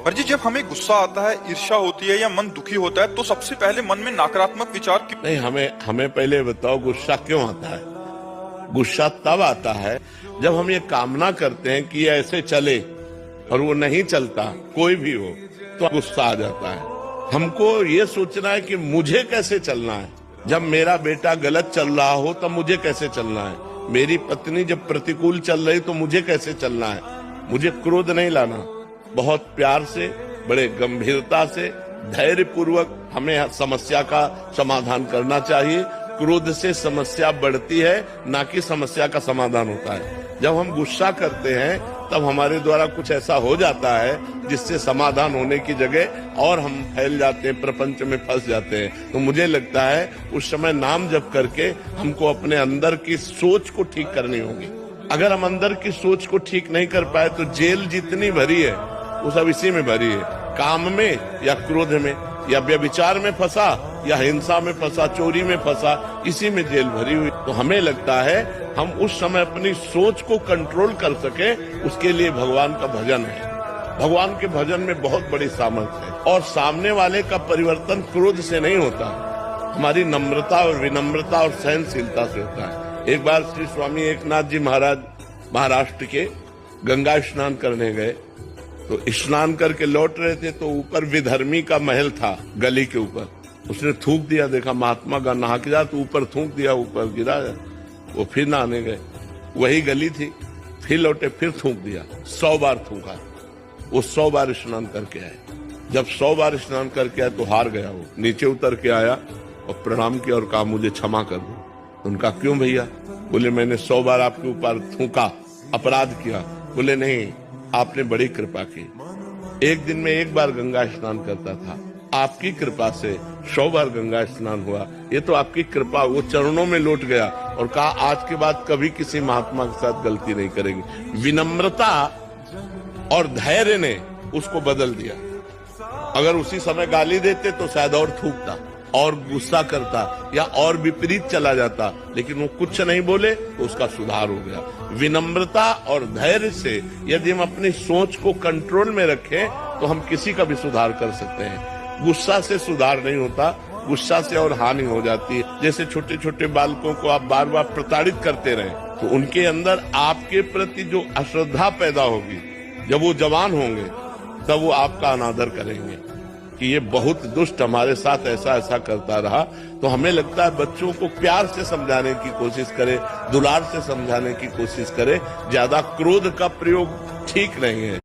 पर जी जब हमें गुस्सा आता है, ईर्ष्या होती है या मन दुखी होता है तो सबसे पहले मन में नकारात्मक विचार क्यों? नहीं, हमें पहले बताओ गुस्सा क्यों आता है। गुस्सा तब आता है जब हम ये कामना करते हैं कि ये ऐसे चले और वो नहीं चलता, कोई भी हो, तो गुस्सा आ जाता है। हमको ये सोचना है कि मुझे कैसे चलना है। जब मेरा बेटा गलत चल रहा हो तब मुझे कैसे चलना है। मेरी पत्नी जब प्रतिकूल चल रही तो मुझे कैसे चलना है। मुझे क्रोध नहीं लाना, बहुत प्यार से, बड़े गंभीरता से, धैर्य पूर्वक हमें समस्या का समाधान करना चाहिए। क्रोध से समस्या बढ़ती है, ना कि समस्या का समाधान होता है। जब हम गुस्सा करते हैं तब हमारे द्वारा कुछ ऐसा हो जाता है जिससे समाधान होने की जगह और हम फैल जाते हैं, प्रपंच में फंस जाते हैं। तो मुझे लगता है उस समय नाम जप करके हमको अपने अंदर की सोच को ठीक करनी होगी। अगर हम अंदर की सोच को ठीक नहीं कर पाए तो जेल जितनी भरी है वो सब इसी में भरी है, काम में या क्रोध में या व्यभिचार में फंसा या हिंसा में फंसा, चोरी में फंसा, इसी में जेल भरी हुई। तो हमें लगता है हम उस समय अपनी सोच को कंट्रोल कर सके, उसके लिए भगवान का भजन है। भगवान के भजन में बहुत बड़ी सामर्थ्य है और सामने वाले का परिवर्तन क्रोध से नहीं होता, हमारी नम्रता और विनम्रता और सहनशीलता से होता है। एक बार श्री स्वामी एकनाथ जी महाराज महाराष्ट्र के गंगा स्नान करने गए, तो स्नान करके लौट रहे थे तो ऊपर विधर्मी का महल था, गली के ऊपर। उसने थूक दिया, देखा महात्मा का नहा के जा, तो ऊपर थूक दिया, ऊपर गिरा। वो फिर नहाने गए, वही गली थी, फिर लौटे, फिर थूक दिया। 100 बार थूका। वो 100 बार स्नान करके आए। जब 100 बार स्नान करके आए तो हार गया। वो नीचे उतर के आया और प्रणाम किया और कहा मुझे क्षमा कर दो। उनका क्यों भैया? बोले मैंने 100 बार आपके ऊपर थूका, अपराध किया। बोले नहीं, आपने बड़ी कृपा की। एक दिन में 1 बार गंगा स्नान करता था, आपकी कृपा से 100 बार गंगा स्नान हुआ। ये तो आपकी कृपा। वो चरणों में लौट गया और कहा आज के बाद कभी किसी महात्मा के साथ गलती नहीं करेंगे। विनम्रता और धैर्य ने उसको बदल दिया। अगर उसी समय गाली देते तो शायद और थूकता और गुस्सा करता या और विपरीत चला जाता, लेकिन वो कुछ नहीं बोले तो उसका सुधार हो गया। विनम्रता और धैर्य से यदि हम अपनी सोच को कंट्रोल में रखें तो हम किसी का भी सुधार कर सकते हैं। गुस्सा से सुधार नहीं होता, गुस्सा से और हानि हो जाती है। जैसे छोटे छोटे बालकों को आप बार बार प्रताड़ित करते रहे तो उनके अंदर आपके प्रति जो अश्रद्धा पैदा होगी, जब वो जवान होंगे तब वो आपका अनादर करेंगे कि ये बहुत दुष्ट हमारे साथ ऐसा ऐसा करता रहा। तो हमें लगता है बच्चों को प्यार से समझाने की कोशिश करें, दुलार से समझाने की कोशिश करें। ज्यादा क्रोध का प्रयोग ठीक नहीं है।